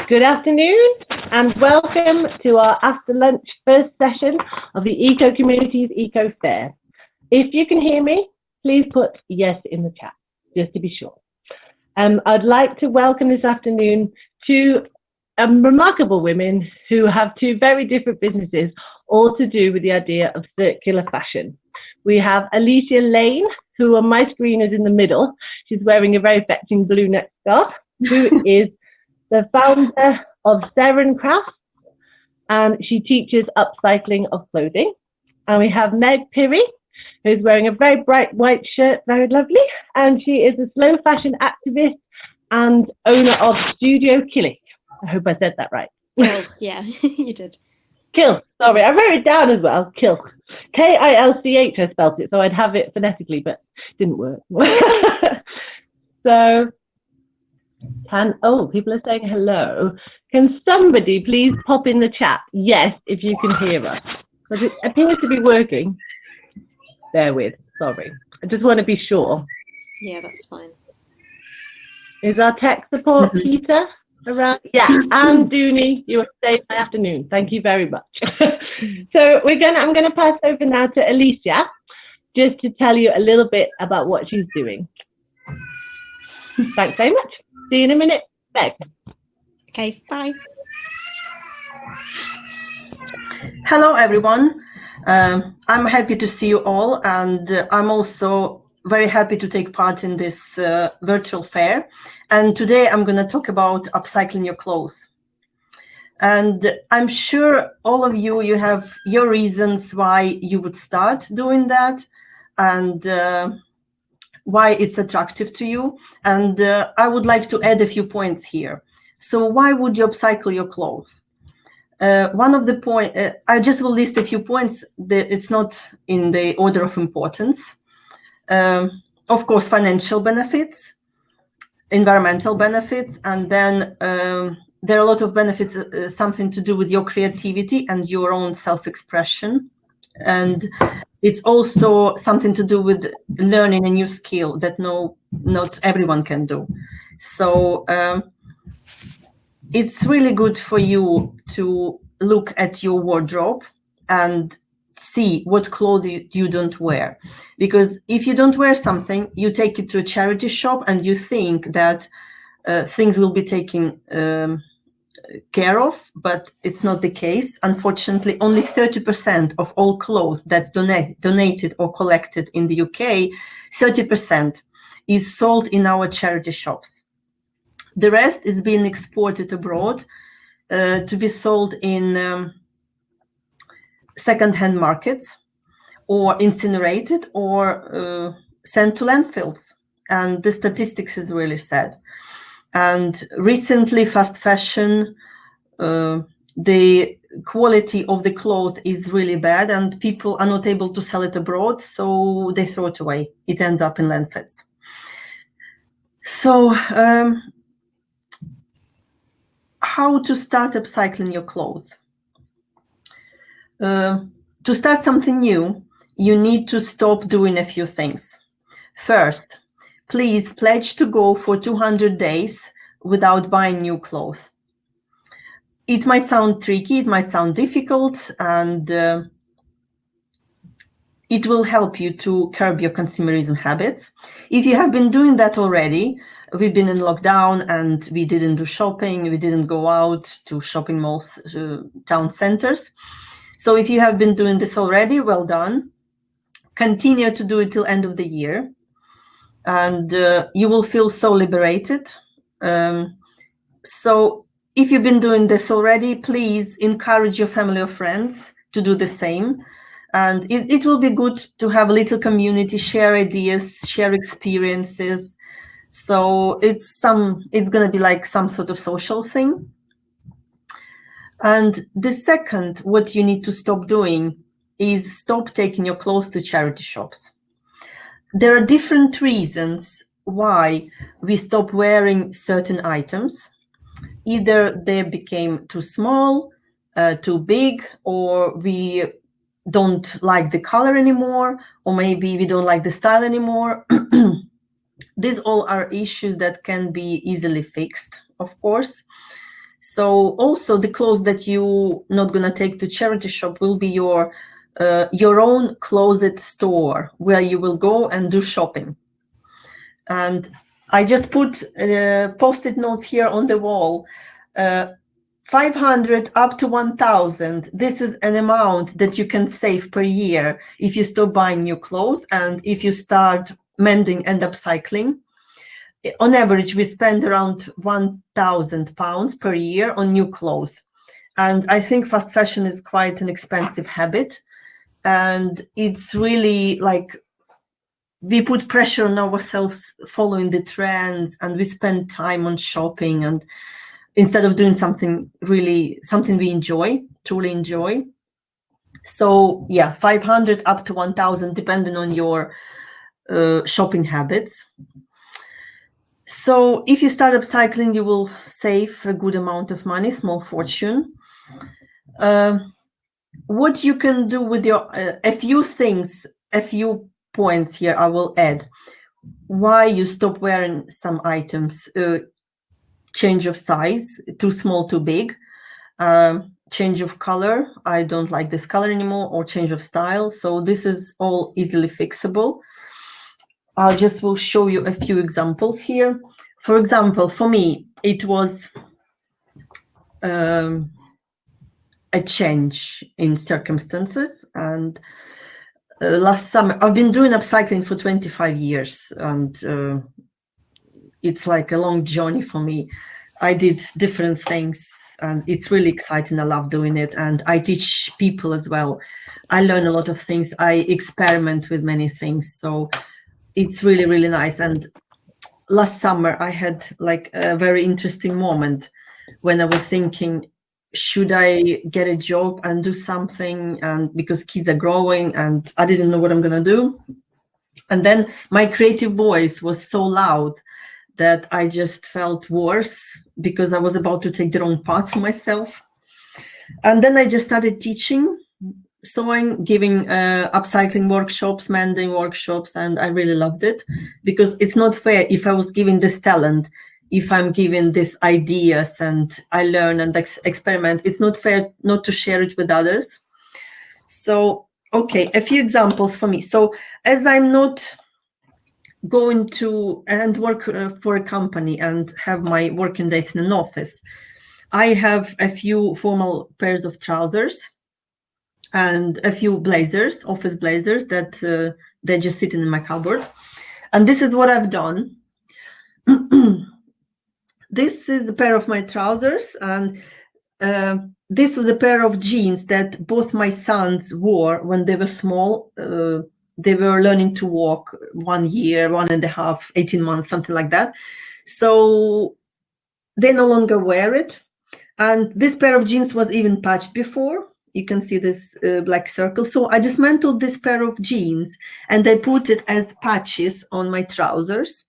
Good afternoon and welcome to our after lunch first session of the Eco Communities Eco Fair. If you can hear me, please put yes in the chat, just to be sure. I'd like to welcome this afternoon two remarkable women who have two very different businesses, all to do with the idea of circular fashion. We have Alicia Lane, who on my screen is in the middle. She's wearing a very fetching blue net scarf, who is the founder of Seren Crafts, and she teaches upcycling of clothing. And we have Meg Pirrie, who's wearing a very bright white shirt, very lovely, and she is a slow fashion activist and owner of Studio Killich. I hope I said that right. Kill, yeah, you did. Kill, sorry, I wrote it down as well, Kill. K-I-L-C-H I spelled it, so I'd have it phonetically, but it didn't work. So, people are saying hello. Can somebody please pop in the chat, yes, if you can hear us? Because it appears to be working. Bear with, sorry. I just want to be sure. Yeah, that's fine. Is our tech support Peter around? Yeah, and Dooney, you have saved my afternoon. Thank you very much. So I'm gonna pass over now to Alicia, just to tell you a little bit about what she's doing. Thanks very much. See you in a minute. Meg. Okay, bye. Hello, everyone. I'm happy to see you all, and I'm also very happy to take part in this virtual fair. And today I'm going to talk about upcycling your clothes. And I'm sure all of you have your reasons why you would start doing that, and why it's attractive to you. And I would like to add a few points here. So why would you upcycle your clothes? One of the points, I just will list a few points. It's not in the order of importance. Of course, financial benefits, environmental benefits, and then there are a lot of benefits, something to do with your creativity and your own self-expression. And it's also something to do with learning a new skill that not everyone can do. So it's really good for you to look at your wardrobe and see what clothes you don't wear. Because if you don't wear something, you take it to a charity shop and you think that things will be taken care of, but it's not the case. Unfortunately, only 30% of all clothes that's donated or collected in the UK, 30% is sold in our charity shops. The rest is being exported abroad to be sold in second-hand markets, or incinerated, or sent to landfills. And the statistics is really sad. And recently, fast fashion, the quality of the clothes is really bad, and people are not able to sell it abroad, so they throw it away. It ends up in landfills. So, how to start upcycling your clothes? To start something new, you need to stop doing a few things. First, please pledge to go for 200 days without buying new clothes. It might sound tricky, it might sound difficult, and it will help you to curb your consumerism habits. If you have been doing that already, we've been in lockdown and we didn't do shopping, we didn't go out to shopping malls, town centers. So if you have been doing this already, well done. Continue to do it till end of the year. And you will feel so liberated. So if you've been doing this already, please encourage your family or friends to do the same. And it will be good to have a little community, share ideas, share experiences. So it's going to be like some sort of social thing. And the second, what you need to stop doing is stop taking your clothes to charity shops. There are different reasons why we stop wearing certain items. Either they became too small, too big, or we don't like the color anymore, or maybe we don't like the style anymore. These all are issues that can be easily fixed, of course. So also the clothes that you not gonna take to charity shop will be your own closet store where you will go and do shopping. And I just put post-it notes here on the wall. 500 up to 1,000. This is an amount that you can save per year if you stop buying new clothes and if you start mending and upcycling. On average, we spend around £1,000 per year on new clothes. And I think fast fashion is quite an expensive habit. And it's really like we put pressure on ourselves following the trends, and we spend time on shopping and instead of doing something we enjoy, truly enjoy. So yeah, 500 up to 1,000, depending on your shopping habits. So if you start upcycling, you will save a good amount of money, small fortune. What you can do with your, a few points here I will add. Why you stop wearing some items. Change of size, too small, too big, change of color, I don't like this color anymore, or change of style. So this is all easily fixable. I just will show you a few examples here. For example, for me, it was a change in circumstances. And last summer, I've been doing upcycling for 25 years, and it's like a long journey for me. I did different things, and it's really exciting. I love doing it, and I teach people as well. I learn a lot of things. I experiment with many things, so it's really, really nice. And last summer, I had like a very interesting moment when I was thinking, should I get a job and do something? And because kids are growing, and I didn't know what I'm gonna do. And then my creative voice was so loud that I just felt worse because I was about to take the wrong path for myself. And then I just started teaching, sewing, giving upcycling workshops, mending workshops, and I really loved it, because it's not fair if I was giving this talent, if I'm giving these ideas and I learn and experiment, it's not fair not to share it with others. So, okay, a few examples for me. So as I'm not going to and work for a company and have my working days in an office, I have a few formal pairs of trousers and a few blazers, office blazers, that they're just sitting in my cupboard. And this is what I've done. This is the pair of my trousers, and this was a pair of jeans that both my sons wore when they were small. They were learning to walk 1 year, 1.5, 18 months, something like that. So they no longer wear it. And this pair of jeans was even patched before. You can see this black circle. So I dismantled this pair of jeans and I put it as patches on my trousers.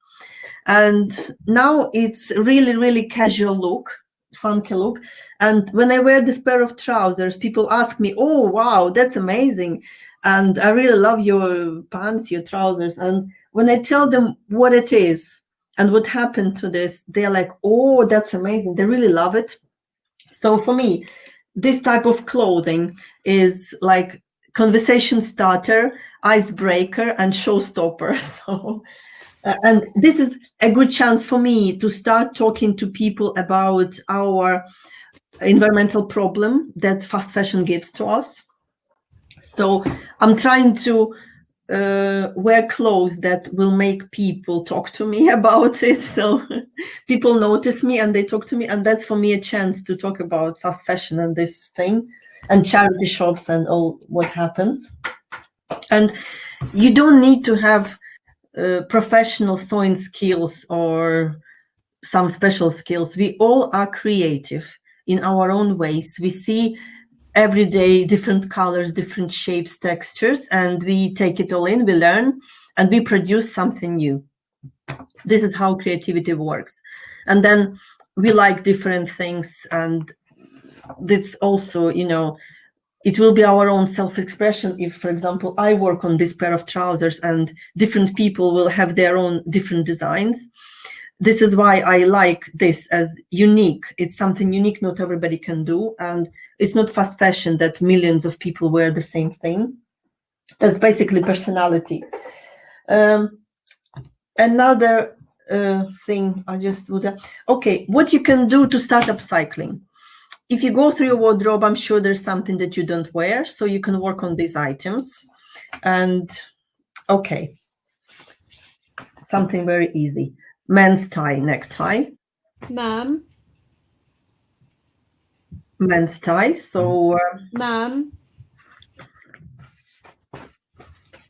And now it's really, really casual look, funky look. And when I wear this pair of trousers, people ask me, oh, wow, that's amazing. And I really love your pants, your trousers. And when I tell them what it is and what happened to this, they're like, oh, that's amazing. They really love it. So for me, this type of clothing is like conversation starter, icebreaker, and showstopper. So, and this is a good chance for me to start talking to people about our environmental problem that fast fashion gives to us. So I'm trying to wear clothes that will make people talk to me about it. So people notice me and they talk to me, and that's for me a chance to talk about fast fashion and this thing and charity shops and all what happens. And you don't need to have professional sewing skills or some special skills. We all are creative in our own ways. We see every day different colors, different shapes, textures, and we take it all in, we learn, and we produce something new. This is how creativity works. And then we like different things, and this also, you know, it will be our own self-expression. If, for example, I work on this pair of trousers and different people will have their own different designs, this is why I like this as unique. It's something unique not everybody can do, and it's not fast fashion that millions of people wear the same thing. That's basically personality. Another thing I just would okay, what you can do to start upcycling. If you go through your wardrobe, I'm sure there's something that you don't wear, so you can work on these items. And okay, something very easy. Men's tie, necktie. Ma'am. Men's tie. So Ma'am.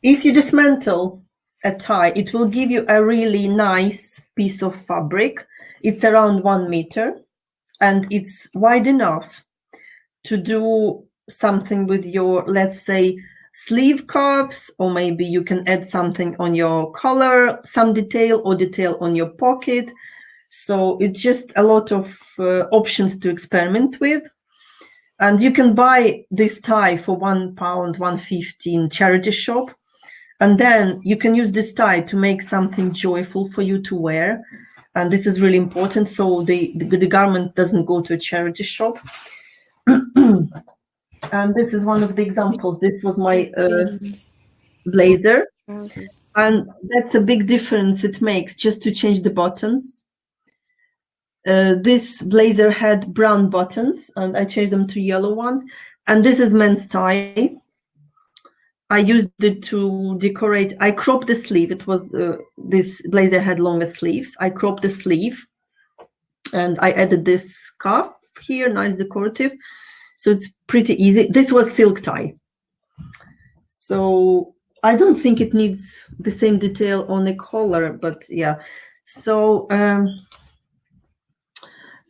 if you dismantle a tie, it will give you a really nice piece of fabric. It's around 1 meter and it's wide enough to do something with your, let's say, sleeve cuffs, or maybe you can add something on your collar, some detail or detail on your pocket. So it's just a lot of options to experiment with. And you can buy this tie for £1, £1.50 in charity shop. And then you can use this tie to make something joyful for you to wear. And this is really important. So the garment doesn't go to a charity shop. And this is one of the examples. This was my blazer. Trousers. And that's a big difference it makes just to change the buttons. This blazer had brown buttons and I changed them to yellow ones. And this is men's tie. I used it to decorate. I cropped the sleeve. It was this blazer had longer sleeves. I cropped the sleeve and I added this scarf here, nice decorative. So it's pretty easy. This was silk tie. So I don't think it needs the same detail on the collar, but yeah. So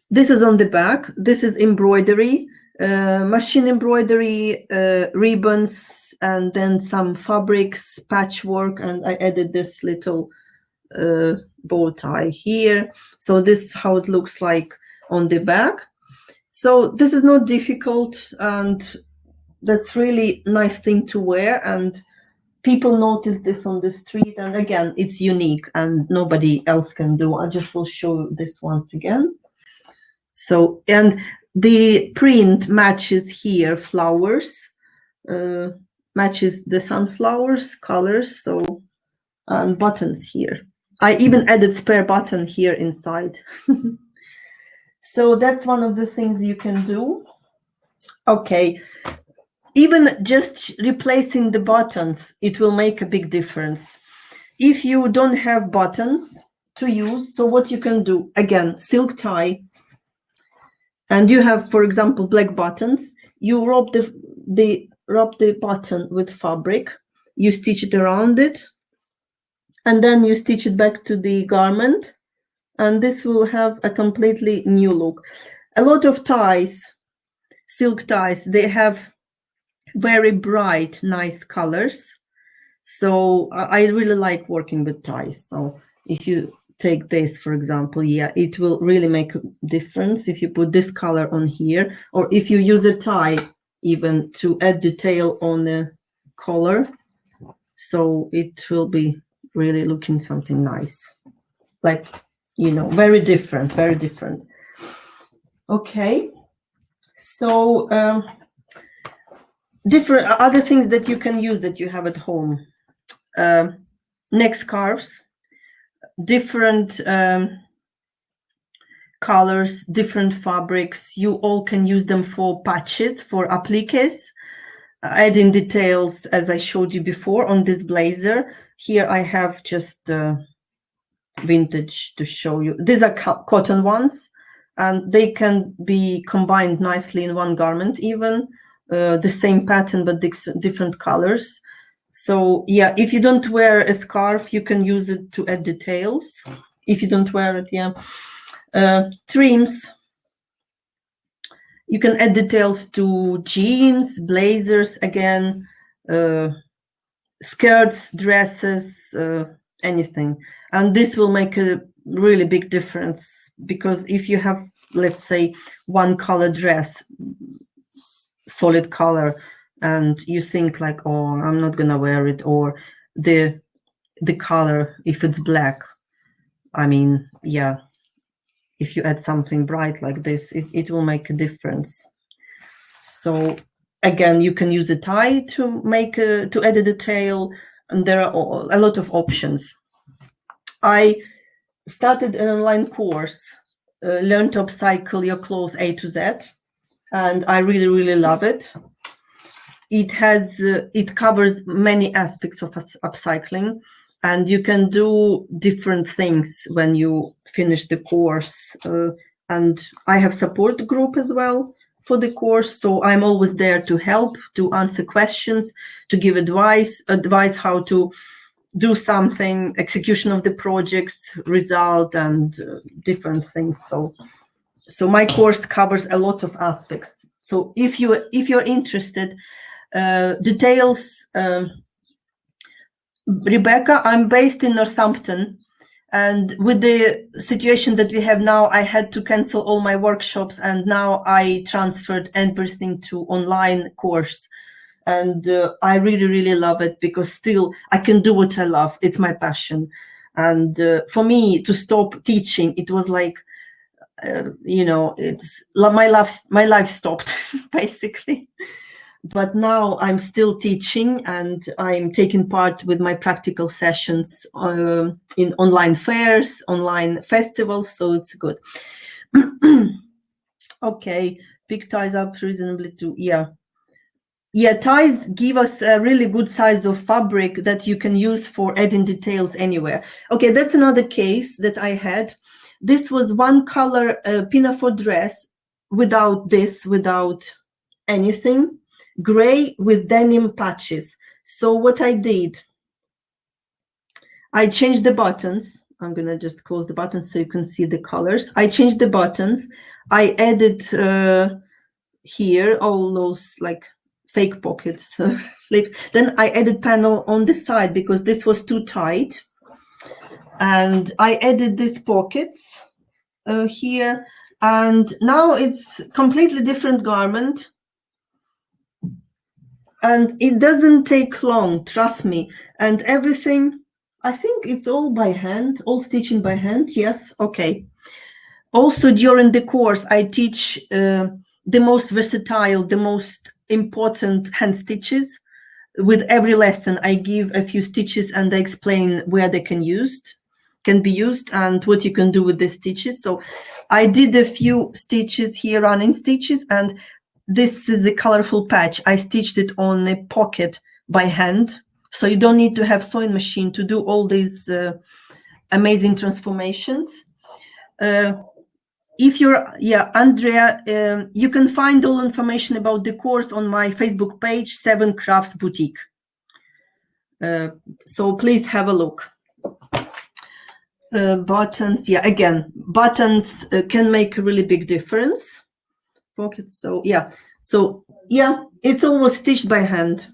this is on the back. This is embroidery, machine embroidery, ribbons, and then some fabrics, patchwork, and I added this little bow tie here. So this is how it looks like on the back. So this is not difficult, and that's really nice thing to wear, and people notice this on the street, and again, it's unique and nobody else can do. I just will show this once again. So, and the print matches here flowers, matches the sunflowers colors, so, and buttons here. I even added spare button here inside. So that's one of the things you can do. Okay, even just replacing the buttons, it will make a big difference. If you don't have buttons to use, so what you can do, again, silk tie, and you have, for example, black buttons, you wrap the button with fabric, you stitch it around it, and then you stitch it back to the garment, and this will have a completely new look. A lot of ties, silk ties, they have very bright, nice colors. So I really like working with ties. So if you take this, for example, yeah, it will really make a difference if you put this color on here, or if you use a tie even to add detail on the collar. So it will be really looking something nice. Like, you know, very different, very different. Okay. So different other things that you can use that you have at home. Neck scarves, different colors, different fabrics. You all can use them for patches, for appliques, adding details as I showed you before on this blazer. Here I have just vintage to show you. These are cotton ones, and they can be combined nicely in one garment even. The same pattern but different colors. So yeah, if you don't wear a scarf, you can use it to add details. If you don't wear it, yeah. Trims, you can add details to jeans, blazers, again, skirts, dresses, anything. And this will make a really big difference, because if you have, let's say, one color dress, solid color, and you think like, oh, I'm not gonna wear it, or the color, if it's black, I mean, yeah, if you add something bright like this, it will make a difference. So again, you can use a tie to make to add a detail, and there are a lot of options. I started an online course, Learn to Upcycle Your Clothes A to Z, and I really love it. It has it covers many aspects of upcycling, and you can do different things when you finish the course. And I have support group as well for the course, so I'm always there to help, to answer questions, to give advice how to do something, execution of the projects, result, and different things. So my course covers a lot of aspects. So if you're interested, details, Rebecca, I'm based in Northampton, and with the situation that we have now, I had to cancel all my workshops, and now I transferred everything to online course. And I really love it, because still I can do what I love. It's my passion. And for me to stop teaching, it was like, it's my life stopped basically. But now I'm still teaching, and I'm taking part with my practical sessions in online fairs, online festivals, so it's good. Okay, pick ties up reasonably too. Yeah, ties give us a really good size of fabric that you can use for adding details anywhere. Okay, that's another case that I had. This was one color pinafore dress without anything, gray with denim patches. So what I did, I changed the buttons. I'm gonna just close the buttons so you can see the colors. I changed the buttons. I added here all those like fake pockets, flips. Then I added panel on the side because this was too tight. And I added these pockets here. And now it's completely different garment. And it doesn't take long, trust me. And everything, I think it's all by hand, all stitching by hand. Yes, okay. Also during the course, I teach the most versatile, the most important hand stitches. With every lesson, I give a few stitches and I explain where they can be used and what you can do with the stitches. So I did a few stitches here, running stitches, and this is a colorful patch. I stitched it on a pocket by hand. So you don't need to have sewing machine to do all these amazing transformations. If you're, Andrea, you can find all information about the course on my Facebook page, 7 Crafts Boutique. So please have a look. Buttons, again, buttons can make a really big difference. Pockets, so it's always stitched by hand.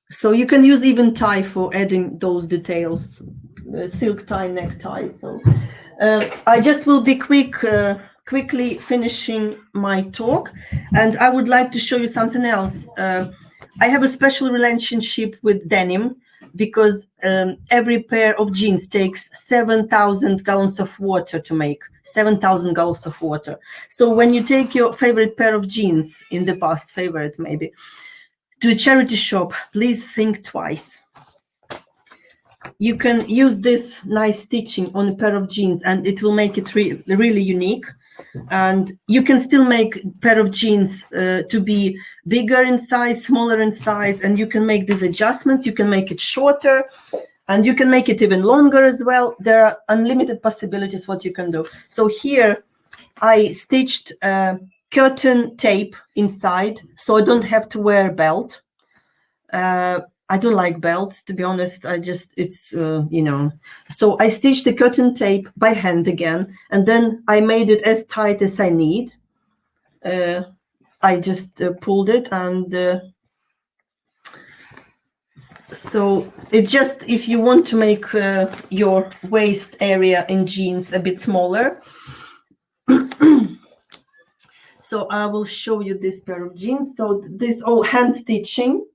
So you can use even tie for adding those details, silk tie, necktie. So I just will be quickly finishing my talk, and I would like to show you something else. I have a special relationship with denim because every pair of jeans takes 7,000 gallons of water to make. 7,000 gallons of water. So when you take your favorite pair of jeans, in the past favorite maybe, to a charity shop, please think twice. You can use this nice stitching on a pair of jeans and it will make it really unique. And you can still make a pair of jeans to be bigger in size, smaller in size, and you can make these adjustments. You can make it shorter and you can make it even longer as well. There are unlimited possibilities what you can do. So here I stitched curtain tape inside, so I don't have to wear a belt. I don't like belts, to be honest. So I stitched the curtain tape by hand again, and then I made it as tight as I need. I just pulled it, and so it's just if you want to make your waist area in jeans a bit smaller. So I will show you this pair of jeans. So this all hand stitching.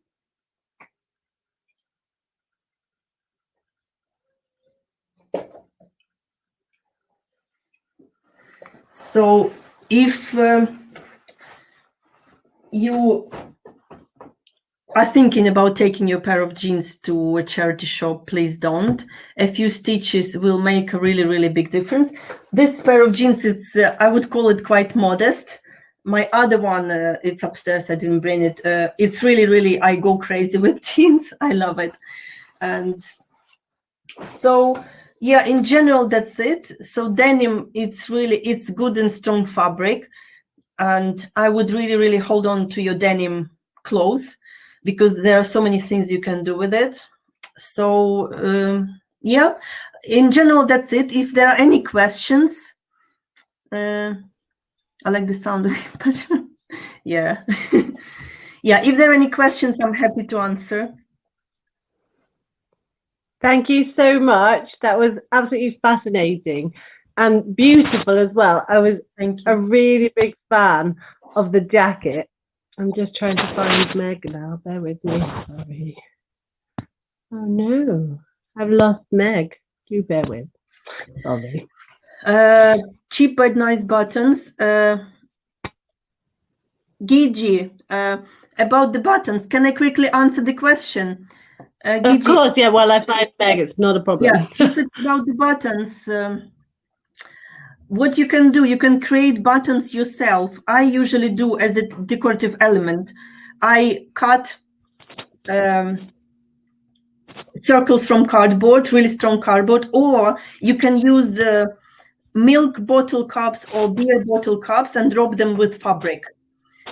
So if you are thinking about taking your pair of jeans to a charity shop, please don't. A few stitches will make a really, really big difference. This pair of jeans is, I would call it quite modest. My other one, it's upstairs, I didn't bring it. It's really, really, I go crazy with jeans. I love it. And so, yeah, in general, that's it. So denim, it's good and strong fabric. And I would really, really hold on to your denim clothes, because there are so many things you can do with it. So yeah, in general, that's it. If there are any questions, I like the sound of it. Yeah. Yeah, if there are any questions, I'm happy to answer. Thank you so much. That was absolutely fascinating and beautiful as well. I was a really big fan of the jacket. I'm just trying to find Meg now. Bear with me. Sorry. Oh no, I've lost Meg. Do bear with. Sorry. Cheap but nice buttons. Gigi, about the buttons, can I quickly answer the question? Gigi, of course, yeah. Well, I find Meg. It's not a problem. Yeah, if it's about the buttons, what you can do, you can create buttons yourself. I usually do as a decorative element. I cut circles from cardboard, really strong cardboard, or you can use milk bottle cups or beer bottle cups and drop them with fabric.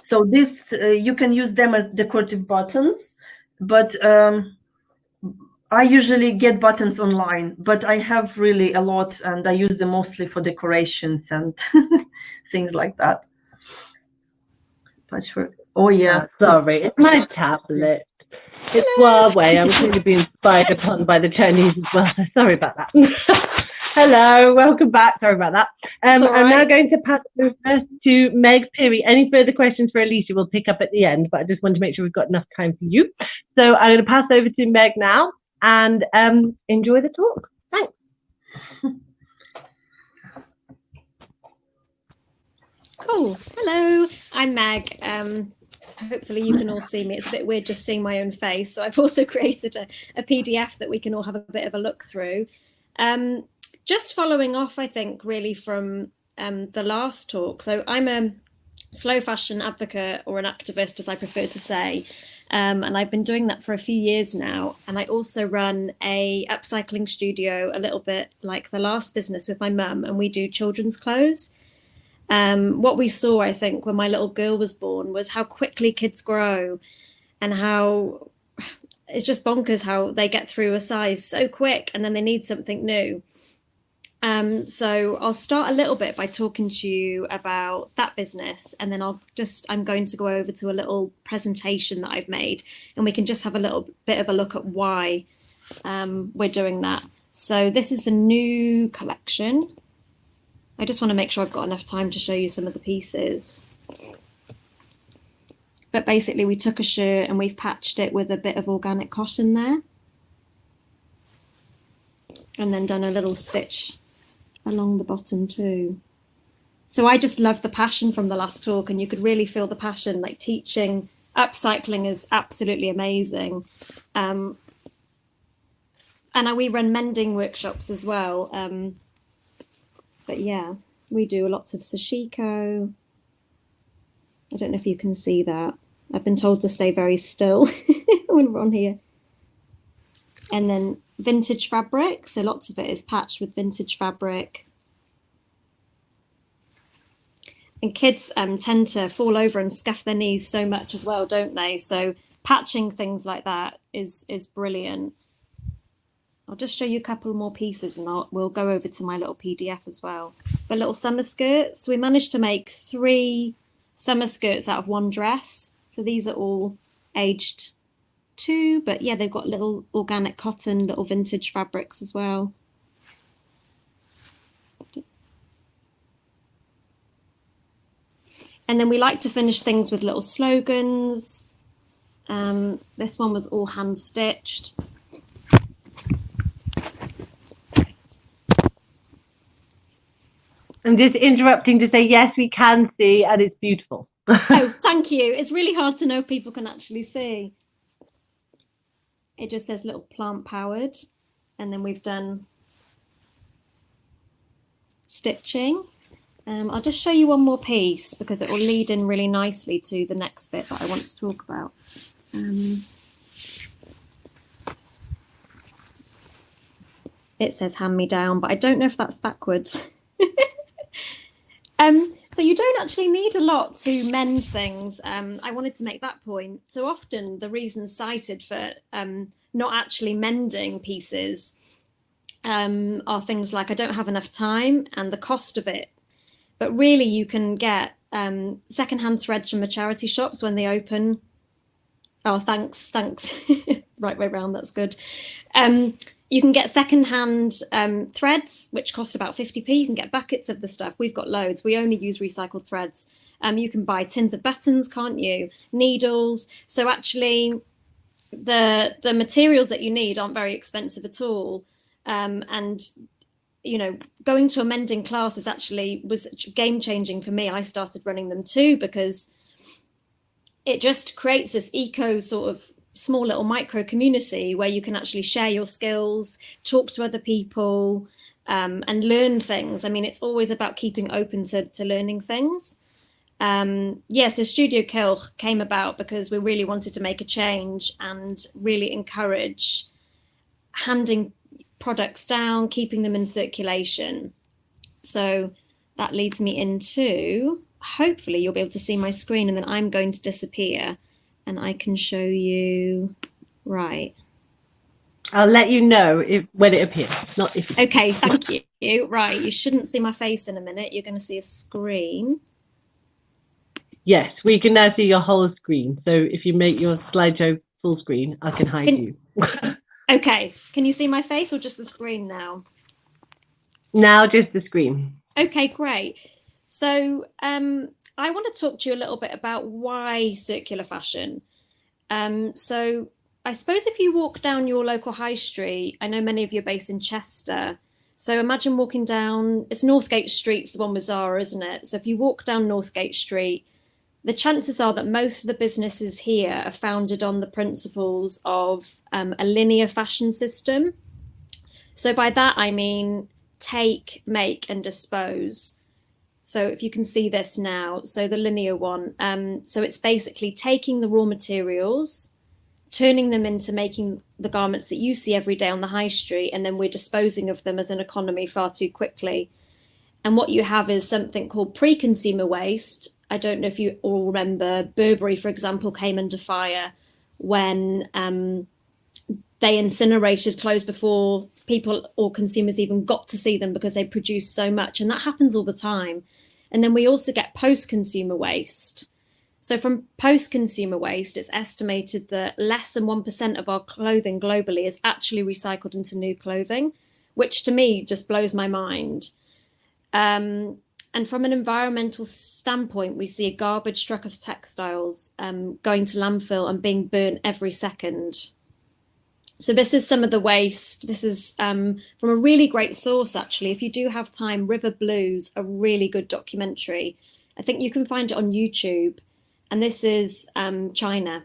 So this, you can use them as decorative buttons, but I usually get buttons online, but I have really a lot, and I use them mostly for decorations and things like that. Patchwork. Oh yeah. Sorry, it's my tablet. It's Huawei. I'm going to be inspired upon by the Chinese as well. Sorry about that. Hello, welcome back. Sorry about that. I'm now going to pass over to Meg Peary. Any further questions for Alicia we'll pick up at the end, but I just want to make sure we've got enough time for you. So I'm going to pass over to Meg now and enjoy the talk. Thanks. Cool. Hello, I'm Meg. Hopefully you can all see me. It's a bit weird just seeing my own face. So I've also created a PDF that we can all have a bit of a look through. Just following off, I think, really from the last talk. So I'm a slow fashion advocate, or an activist, as I prefer to say. And I've been doing that for a few years now. And I also run a upcycling studio, a little bit like the last business, with my mum, and we do children's clothes. What we saw, I think, when my little girl was born was how quickly kids grow, and how it's just bonkers how they get through a size so quick and then they need something new. So I'll start a little bit by talking to you about that business, and then I'm going to go over to a little presentation that I've made, and we can just have a little bit of a look at why we're doing that. So this is a new collection. I just want to make sure I've got enough time to show you some of the pieces. But basically we took a shirt and we've patched it with a bit of organic cotton there. And then done a little stitch along the bottom too. So I just love the passion from the last talk, and you could really feel the passion. Like, teaching upcycling is absolutely amazing. And we run mending workshops as well. But yeah, we do lots of sashiko. I don't know if you can see that. I've been told to stay very still when we're on here. And then vintage fabric. So lots of it is patched with vintage fabric. And kids tend to fall over and scuff their knees so much as well, don't they? So patching things like that is brilliant. I'll just show you a couple more pieces, and we'll go over to my little PDF as well. But little summer skirts. We managed to make 3 summer skirts out of 1 dress. So these are all aged 2, but yeah, they've got little organic cotton, little vintage fabrics as well. And then we like to finish things with little slogans. This one was all hand stitched. I'm just interrupting to say, yes, we can see, and it's beautiful. Oh, thank you. It's really hard to know if people can actually see. It just says little plant powered, and then we've done stitching. I'll just show you one more piece because it will lead in really nicely to the next bit that I want to talk about. It says hand me down, but I don't know if that's backwards. So you don't actually need a lot to mend things. I wanted to make that point. So often the reasons cited for not actually mending pieces are things like I don't have enough time and the cost of it. But really you can get secondhand threads from the charity shops when they open. Oh, thanks. Right way round, that's good. You can get secondhand threads, which cost about 50p. You can get buckets of the stuff. We've got loads. We only use recycled threads. You can buy tins of buttons, can't you? Needles. So actually, the materials that you need aren't very expensive at all. And you know, going to a mending class was game changing for me. I started running them too because it just creates this eco sort of small little micro community where you can actually share your skills, talk to other people, and learn things. I mean, it's always about keeping open to learning things. So Studio Kilch came about because we really wanted to make a change and really encourage handing products down, keeping them in circulation. So that leads me into, hopefully you'll be able to see my screen, and then I'm going to disappear and I can show you, right. I'll let you know when it appears, not if. Okay, thank you. Right, you shouldn't see my face in a minute. You're going to see a screen. Yes, we can now see your whole screen. So if you make your slideshow full screen, I can hide you. Okay, can you see my face or just the screen now? Now just the screen. Okay, great. So I want to talk to you a little bit about why circular fashion. So I suppose if you walk down your local high street, I know many of you are based in Chester. So imagine walking down, it's Northgate Street's the one with Zara, isn't it? So if you walk down Northgate Street, the chances are that most of the businesses here are founded on the principles of a linear fashion system. So by that, I mean take, make, and dispose. So if you can see this now, so the linear one, so it's basically taking the raw materials, turning them into making the garments that you see every day on the high street, and then we're disposing of them as an economy far too quickly. And what you have is something called pre-consumer waste. I don't know if you all remember, Burberry, for example, came under fire when they incinerated clothes before people or consumers even got to see them because they produced so much. And that happens all the time. And then we also get post-consumer waste. So from post-consumer waste, it's estimated that less than 1% of our clothing globally is actually recycled into new clothing, which to me just blows my mind. And from an environmental standpoint, we see a garbage truck of textiles going to landfill and being burnt every second. So this is some of the waste. This is from a really great source, actually. If you do have time, River Blues, a really good documentary. I think you can find it on YouTube. And this is China.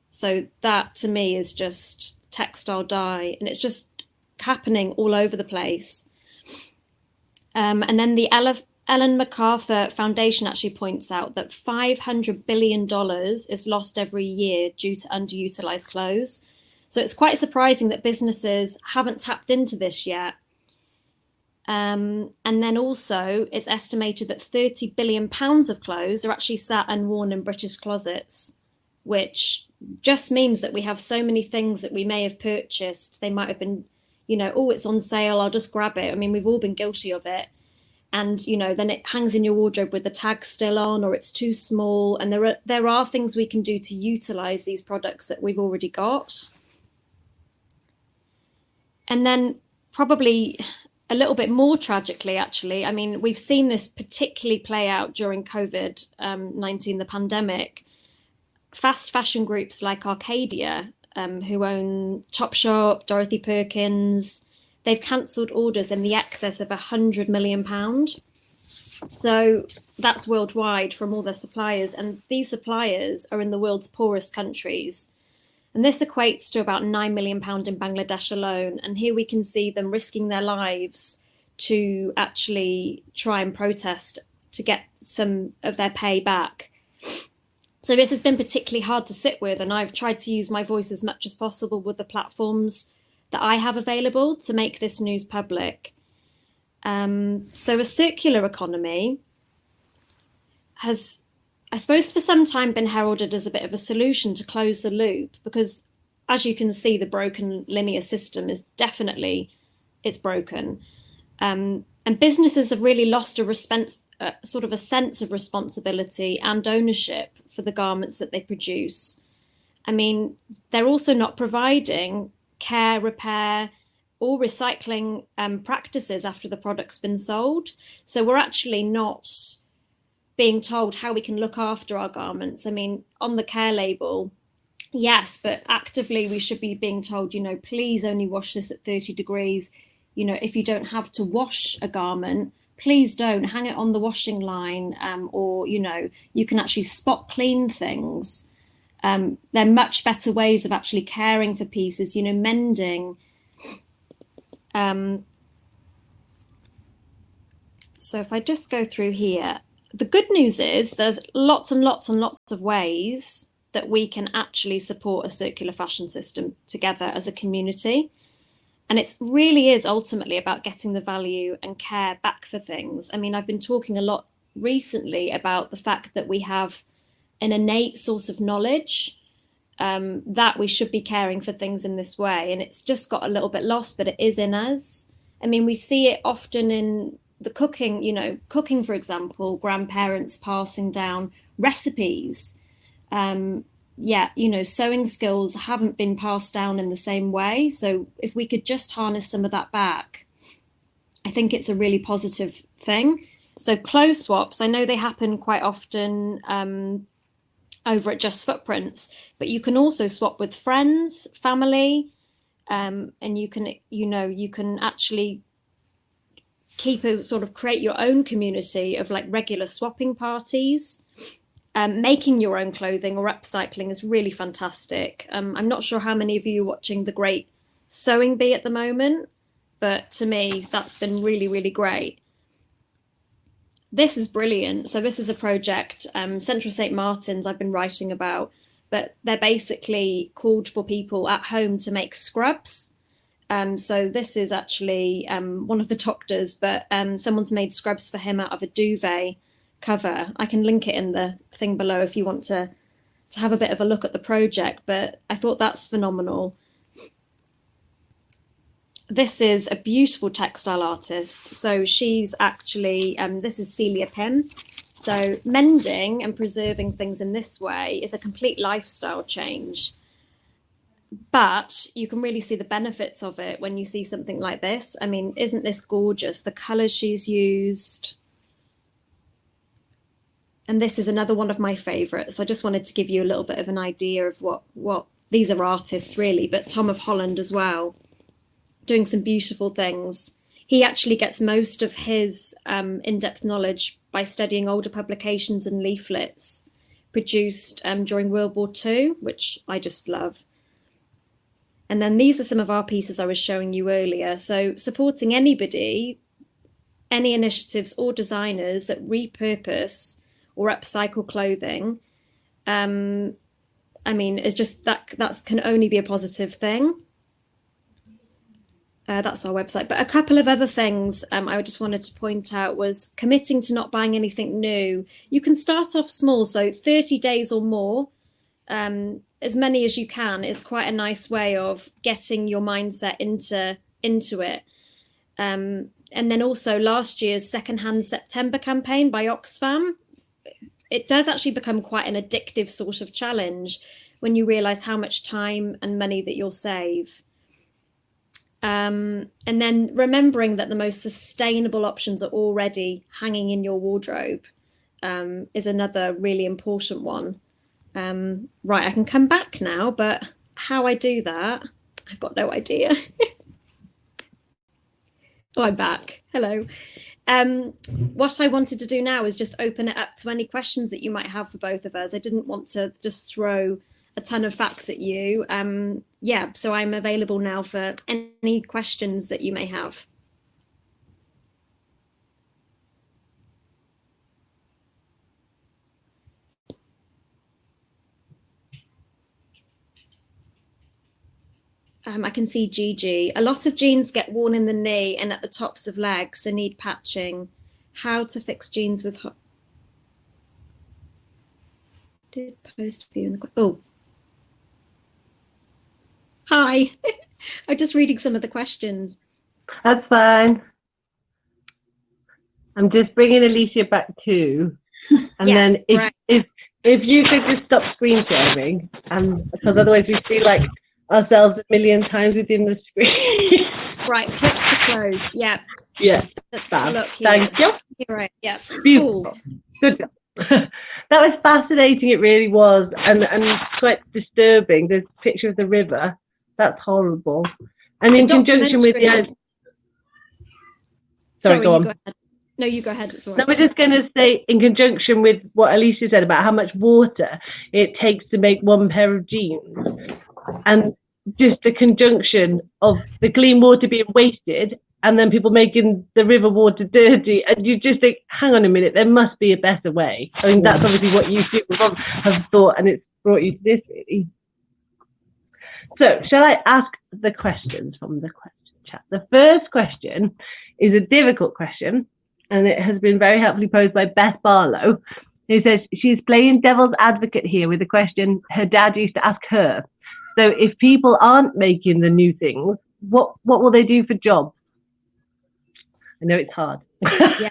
So that to me is just textile dye. And it's just happening all over the place. And then the Ellen MacArthur Foundation actually points out that $500 billion is lost every year due to underutilized clothes. So it's quite surprising that businesses haven't tapped into this yet. And then also it's estimated that £30 billion of clothes are actually sat unworn in British closets, which just means that we have so many things that we may have purchased. They might have been, you know, oh, it's on sale, I'll just grab it. I mean, we've all been guilty of it. And, you know, then it hangs in your wardrobe with the tag still on, or it's too small. And there are things we can do to utilize these products that we've already got. And then probably a little bit more tragically, actually, I mean, we've seen this particularly play out during COVID-19, the pandemic. Fast fashion groups like Arcadia, who own Topshop, Dorothy Perkins, they've cancelled orders in the excess of £100 million. So that's worldwide from all their suppliers, and these suppliers are in the world's poorest countries. And this equates to about £9 million in Bangladesh alone. And here we can see them risking their lives to actually try and protest to get some of their pay back. So this has been particularly hard to sit with, and I've tried to use my voice as much as possible with the platforms that I have available to make this news public. So a circular economy has, I suppose, for some time been heralded as a bit of a solution to close the loop, because as you can see, the broken linear system is definitely, it's broken. And businesses have really lost sort of a sense of responsibility and ownership for the garments that they produce. I mean, they're also not providing care, repair, or recycling practices after the product's been sold. So we're actually not being told how we can look after our garments. I mean, on the care label, yes, but actively we should be being told, you know, please only wash this at 30 degrees. You know, if you don't have to wash a garment, please don't hang it on the washing line, or, you know, you can actually spot clean things. There are much better ways of actually caring for pieces, you know, mending. So if I just go through here, the good news is there's lots and lots and lots of ways that we can actually support a circular fashion system together as a community. And it really is ultimately about getting the value and care back for things. I mean, I've been talking a lot recently about the fact that we have an innate source of knowledge, that we should be caring for things in this way. And it's just got a little bit lost, but it is in us. I mean, we see it often in the cooking, you know, cooking, for example, grandparents passing down recipes. Yeah, you know, sewing skills haven't been passed down in the same way. So if we could just harness some of that back, I think it's a really positive thing. So clothes swaps, I know they happen quite often over at Just Footprints, but you can also swap with friends, family, and you can, you know, you can actually create your own community of like regular swapping parties. Making your own clothing or upcycling is really fantastic. I'm not sure how many of you are watching The Great Sewing Bee at the moment, but to me, that's been really, really great. This is brilliant. So this is a project, Central St. Martin's, I've been writing about, but they're basically called for people at home to make scrubs. So this is actually one of the doctors, but someone's made scrubs for him out of a duvet cover. I can link it in the thing below if you want to have a bit of a look at the project, but I thought that's phenomenal. This is a beautiful textile artist. So she's actually, this is Celia Pym. So mending and preserving things in this way is a complete lifestyle change. But you can really see the benefits of it when you see something like this. I mean, isn't this gorgeous? The colors she's used. And this is another one of my favorites. I just wanted to give you a little bit of an idea of what these are artists really, but Tom of Holland as well, doing some beautiful things. He actually gets most of his in-depth knowledge by studying older publications and leaflets produced during World War II, which I just love. And then these are some of our pieces I was showing you earlier. So supporting anybody, any initiatives or designers that repurpose or upcycle clothing, I mean, it's just that can only be a positive thing. That's our website. But a couple of other things I just wanted to point out was committing to not buying anything new. You can start off small, so 30 days or more, as many as you can is quite a nice way of getting your mindset into it. And then also last year's Secondhand September campaign by Oxfam, it does actually become quite an addictive sort of challenge when you realize how much time and money that you'll save. And then remembering that the most sustainable options are already hanging in your wardrobe is another really important one. Right, I can come back now, but how I do that, I've got no idea. Oh, I'm back. Hello. What I wanted to do now is just open it up to any questions that you might have for both of us. I didn't want to just throw a ton of facts at you. Yeah, so I'm available now for any questions that you may have. I can see Gigi. A lot of jeans get worn in the knee and at the tops of legs and need patching. How to fix jeans with hot... Did post view in the... Oh. Hi. I'm just reading some of the questions. That's fine. I'm just bringing Alicia back too. And yes, then if you could just stop screen sharing, because otherwise we feel like ourselves a million times within the screen. Right, click to close. Yeah. Yeah. Let's have a look here. Thank you. You're right. Yeah. Beautiful. Cool. Good job. That was fascinating. It really was, and quite disturbing. The picture of the river. That's horrible. And in conjunction with the... Sorry, go ahead. No, you go ahead. It's all right. No, we're just going to say, in conjunction with what Alicia said about how much water it takes to make one pair of jeans, and just the conjunction of the clean water being wasted and then people making the river water dirty, and you just think, hang on a minute, there must be a better way. I mean, that's obviously what you have thought, and it's brought you to this, really. So, shall I ask the questions from the question chat? The first question is a difficult question, and it has been very helpfully posed by Beth Barlow, who says she's playing devil's advocate here with a question her dad used to ask her. So if people aren't making the new things, what will they do for jobs? I know it's hard. Yeah,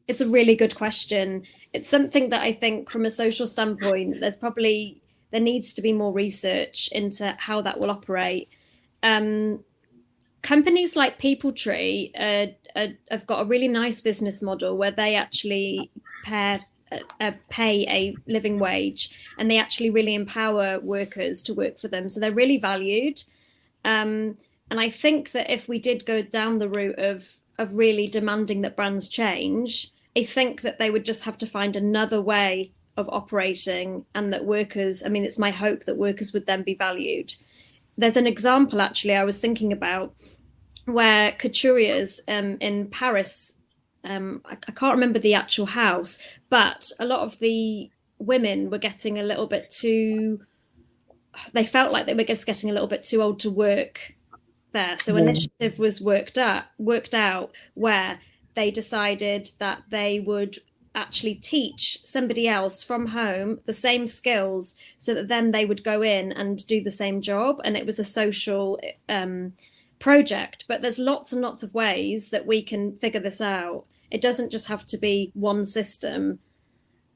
it's a really good question. It's something that I think from a social standpoint, there needs to be more research into how that will operate. Companies like PeopleTree have got a really nice business model where they actually pay a living wage, and they actually really empower workers to work for them. So they're really valued. And I think that if we did go down the route of really demanding that brands change, I think that they would just have to find another way of operating, and that workers, I mean, it's my hope that workers would then be valued. There's an example actually I was thinking about where couturiers in Paris, I can't remember the actual house, but a lot of the women were getting a little bit too, they felt like they were just getting a little bit too old to work there. So an initiative was worked out where they decided that they would actually teach somebody else from home the same skills, so that then they would go in and do the same job. And it was a social project. But there's lots and lots of ways that we can figure this out. It doesn't just have to be one system.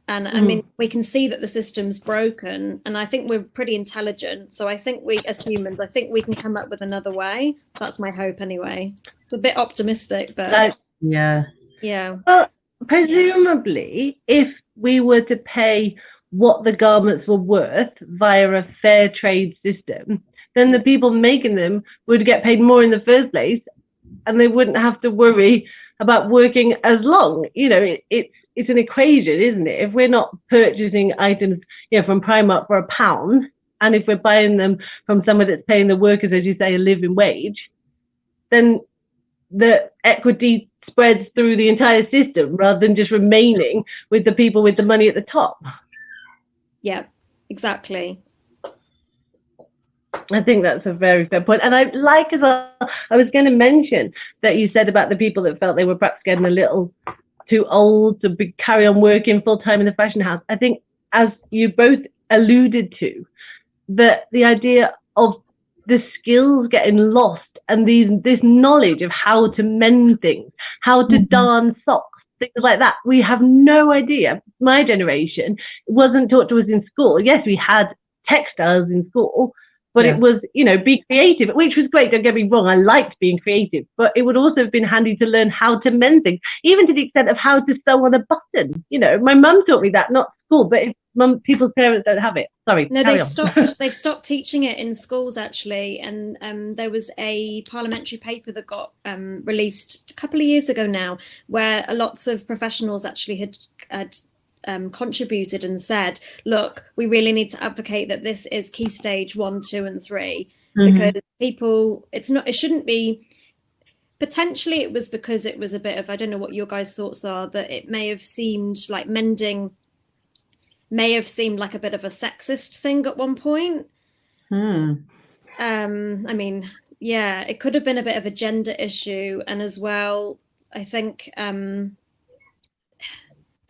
And I mean, we can see that the system's broken, and I think we're pretty intelligent. So I think we, as humans, I think we can come up with another way. That's my hope anyway. It's a bit optimistic, but yeah. Well, presumably, if we were to pay what the garments were worth via a fair trade system, then the people making them would get paid more in the first place, and they wouldn't have to worry about working as long. You know, it's an equation, isn't it? If we're not purchasing items, from Primark for £1, and if we're buying them from somewhere that's paying the workers, as you say, a living wage, then the equity spreads through the entire system rather than just remaining with the people with the money at the top. Yeah, exactly. I think that's a very fair point. And I like as well, I was going to mention that you said about the people that felt they were perhaps getting a little too old to carry on working full time in the fashion house. I think, as you both alluded to, that the idea of the skills getting lost, and this knowledge of how to mend things, how to darn socks, things like that. We have no idea. My generation, it wasn't taught to us in school. Yes, we had textiles in school, but it was, be creative, which was great. Don't get me wrong. I liked being creative, but it would also have been handy to learn how to mend things, even to the extent of how to sew on a button. My mum taught me that, not school, but people's parents don't have it. Sorry. No, carry on. they've stopped teaching it in schools actually, and there was a parliamentary paper that got released a couple of years ago now, where lots of professionals actually had contributed and said, look, we really need to advocate that this is key stage 1, 2, and 3, because people, it shouldn't be. Potentially it was because it was a bit of, I don't know what your guys' thoughts are, that it may have seemed like mending may have seemed like a bit of a sexist thing at one point. I mean, yeah, it could have been a bit of a gender issue. And as well, I think there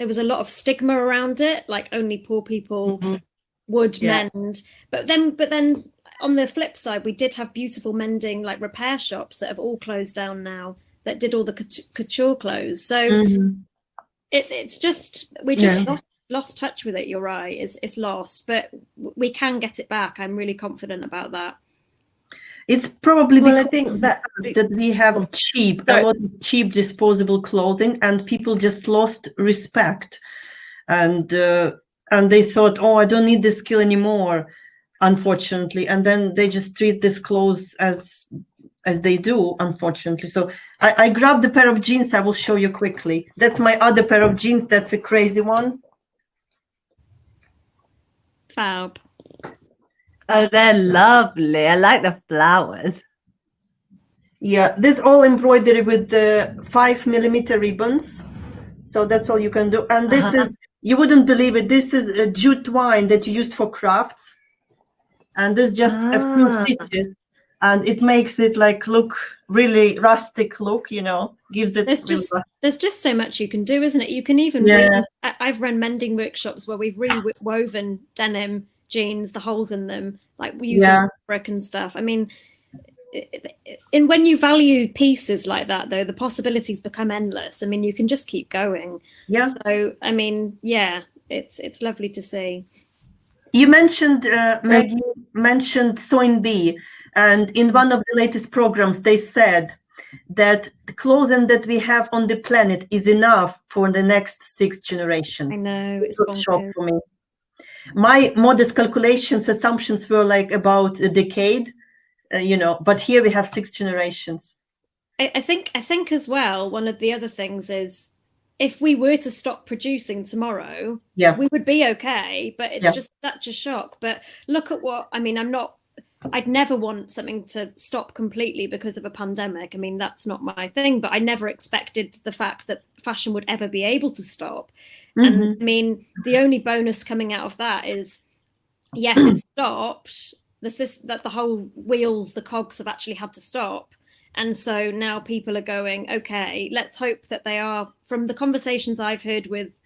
was a lot of stigma around it, like only poor people would mend. But then on the flip side, we did have beautiful mending, like repair shops that have all closed down now, that did all the couture clothes. So it's just, we just lost touch with it. You're right, it's lost, but we can get it back. I'm really confident about that. It's probably because I think that we have a lot of cheap disposable clothing, and people just lost respect, and they thought, oh, I don't need this skill anymore, unfortunately, and then they just treat this clothes as they do, unfortunately. So I grabbed a pair of jeans. I will show you quickly. That's my other pair of jeans. That's a crazy one. Fab. Oh, they're lovely. I like the flowers. Yeah, this all embroidery with the 5mm ribbons. So that's all you can do. And this is, you wouldn't believe it, this is a jute twine that you used for crafts. And this just a few stitches, and it makes it like look really rustic look, you know, gives it. There's just so much you can do, isn't it? You can even I've run mending workshops where we've rewoven denim jeans, the holes in them, like using fabric and stuff. I mean, and when you value pieces like that, though, the possibilities become endless. I mean, you can just keep going. Yeah. So I mean, yeah, it's lovely to see. You mentioned, Maggie mentioned Sewing Bee, and in one of the latest programs, they said that the clothing that we have on the planet is enough for the next 6 generations. I know, it's a shock for me. My modest calculations, assumptions were like about a decade, you know, but here we have 6 generations. I think as well, one of the other things is, if we were to stop producing tomorrow, we would be okay, but it's just such a shock. But look at what, I mean, I'd never want something to stop completely because of a pandemic. I mean, that's not my thing, but I never expected the fact that fashion would ever be able to stop. And I mean, the only bonus coming out of that is, yes, it stopped, that the whole wheels, the cogs have actually had to stop. And so now people are going, okay, let's hope that they are, from the conversations I've heard with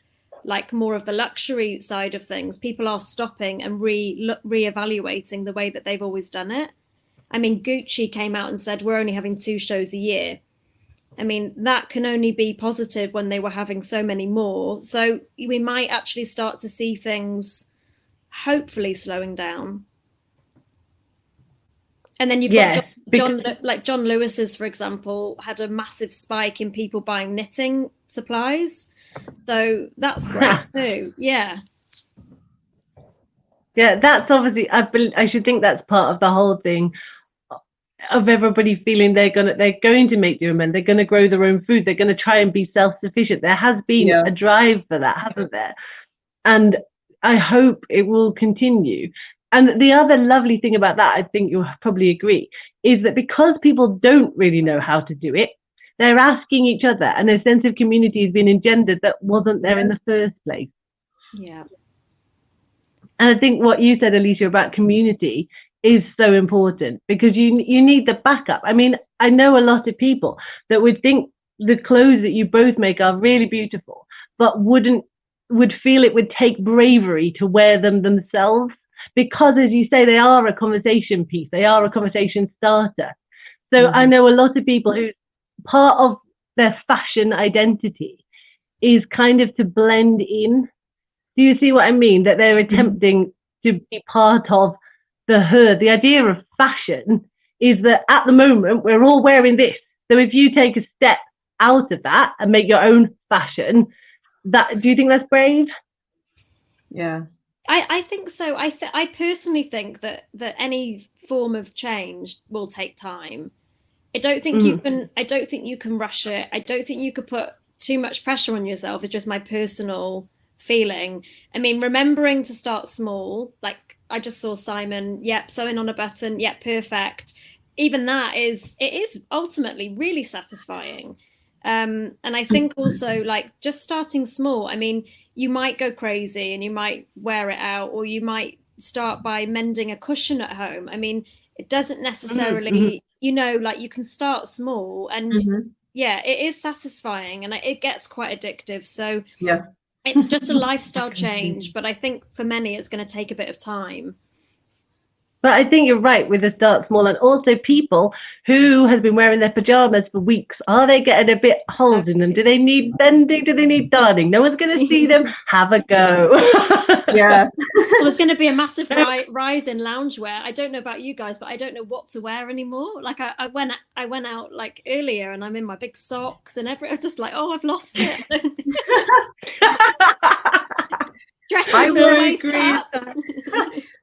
like more of the luxury side of things, people are stopping and reevaluating the way that they've always done it. I mean, Gucci came out and said, we're only having 2 shows a year. I mean, that can only be positive when they were having so many more. So we might actually start to see things hopefully slowing down. And then you've got John Lewis's, for example, had a massive spike in people buying knitting supplies. So that's great too. Yeah. Yeah, that's obviously, I should think that's part of the whole thing of everybody feeling they're going to make do and they're going to grow their own food. They're going to try and be self-sufficient. There has been a drive for that, hasn't there? And I hope it will continue. And the other lovely thing about that, I think you'll probably agree, is that because people don't really know how to do it, they're asking each other, and a sense of community has been engendered that wasn't there in the first place. Yeah. And I think what you said, Alicia, about community is so important, because you need the backup. I mean, I know a lot of people that would think the clothes that you both make are really beautiful, but would feel it would take bravery to wear them themselves. Because, as you say, they are a conversation piece. They are a conversation starter. So I know a lot of people who part of their fashion identity is kind of to blend in. Do you see what I mean? That they're attempting to be part of the herd. The idea of fashion is that at the moment, we're all wearing this. So if you take a step out of that and make your own fashion, do you think that's brave? Yeah. I think so. I personally think that any form of change will take time. I don't think you can. I don't think you can rush it. I don't think you could put too much pressure on yourself. It's just my personal feeling. I mean, remembering to start small. Like I just saw Simon. Yep, sewing on a button. Yep, perfect. Even that is ultimately really satisfying. And I think also like just starting small. I mean, you might go crazy and you might wear it out, or you might start by mending a cushion at home. I mean, it doesn't necessarily, like you can start small and yeah, it is satisfying and it gets quite addictive. So yeah, it's just a lifestyle change, but I think for many it's going to take a bit of time. But I think you're right with the start small, and also people who has been wearing their pajamas for weeks, are they getting a bit holes in them? Do they need bending? Do they need darning? No one's going to see them. Have a go. yeah. Well, there's going to be a massive rise in loungewear. I don't know about you guys, but I don't know what to wear anymore. Like I went out like earlier, and I'm in my big socks and I'm just like, oh, I've lost it. Dresses I with the waist up.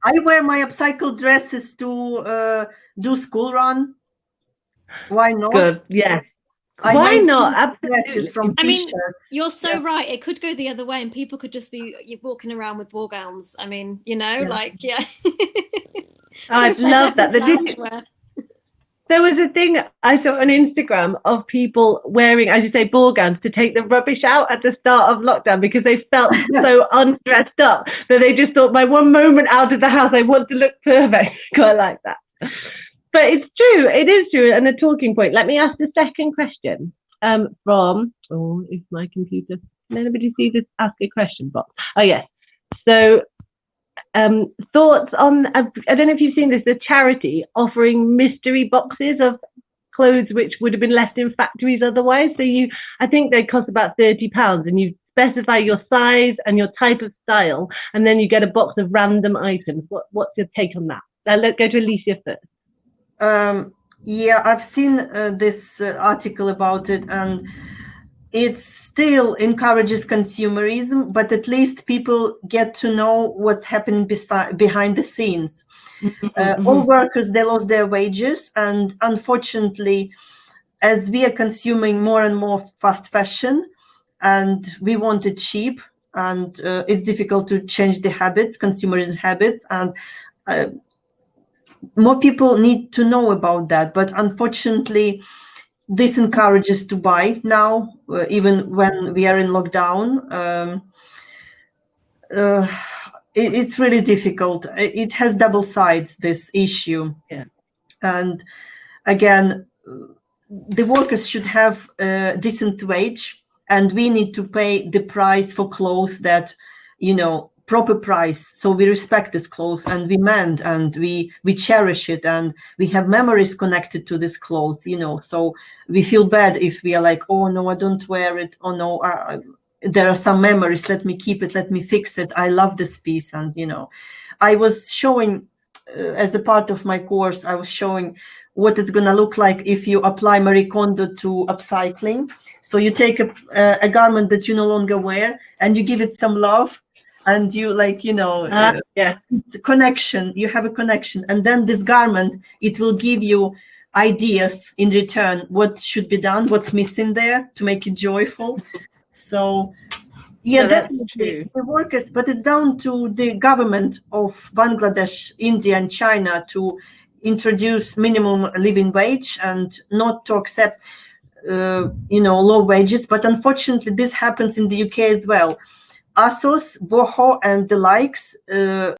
I wear my upcycle dresses to do school run. Why not? Good, yes. Why not? Absolutely. From I mean, you're so right. It could go the other way, and people could just be walking around with ball gowns. I mean, like, yeah. I love that. There was a thing I saw on Instagram of people wearing, as you say, ball gowns to take the rubbish out at the start of lockdown because they felt so undressed up that they just thought, my one moment out of the house, I want to look perfect. Quite like that. But it's true. It is true. And a talking point. Let me ask the second question from, is my computer, can anybody see this ask a question box? Oh, yes. So thoughts on, I don't know if you've seen this, the charity offering mystery boxes of clothes which would have been left in factories otherwise. So I think they cost about £30 and you specify your size and your type of style, and then you get a box of random items. What's your take on that? Let's go to Alicia first. Yeah, I've seen this article about it, and it still encourages consumerism, but at least people get to know what's happening behind the scenes. All workers, they lost their wages, and unfortunately, as we are consuming more and more fast fashion, and we want it cheap, and it's difficult to change the habits, consumerism habits, and more people need to know about that. But unfortunately, this encourages to buy now, even when we are in lockdown. It's really difficult. It has double sides, this issue. Yeah. And again, the workers should have a decent wage, and we need to pay the price for clothes that, proper price. So we respect this clothes and we mend and we cherish it, and we have memories connected to this clothes, so we feel bad if we are like, oh no, I don't wear it. Oh no, there are some memories. Let me keep it. Let me fix it. I love this piece. And, I was showing as a part of my course, I was showing what it's going to look like if you apply Marie Kondo to upcycling. So you take a garment that you no longer wear and you give it some love. And you it's a connection, you have a connection. And then this garment, it will give you ideas in return, what should be done, what's missing there to make it joyful. So, yeah, definitely the workers, but it's down to the government of Bangladesh, India, and China to introduce minimum living wage and not to accept, low wages. But unfortunately, this happens in the UK as well. ASOS, Boho, and the likes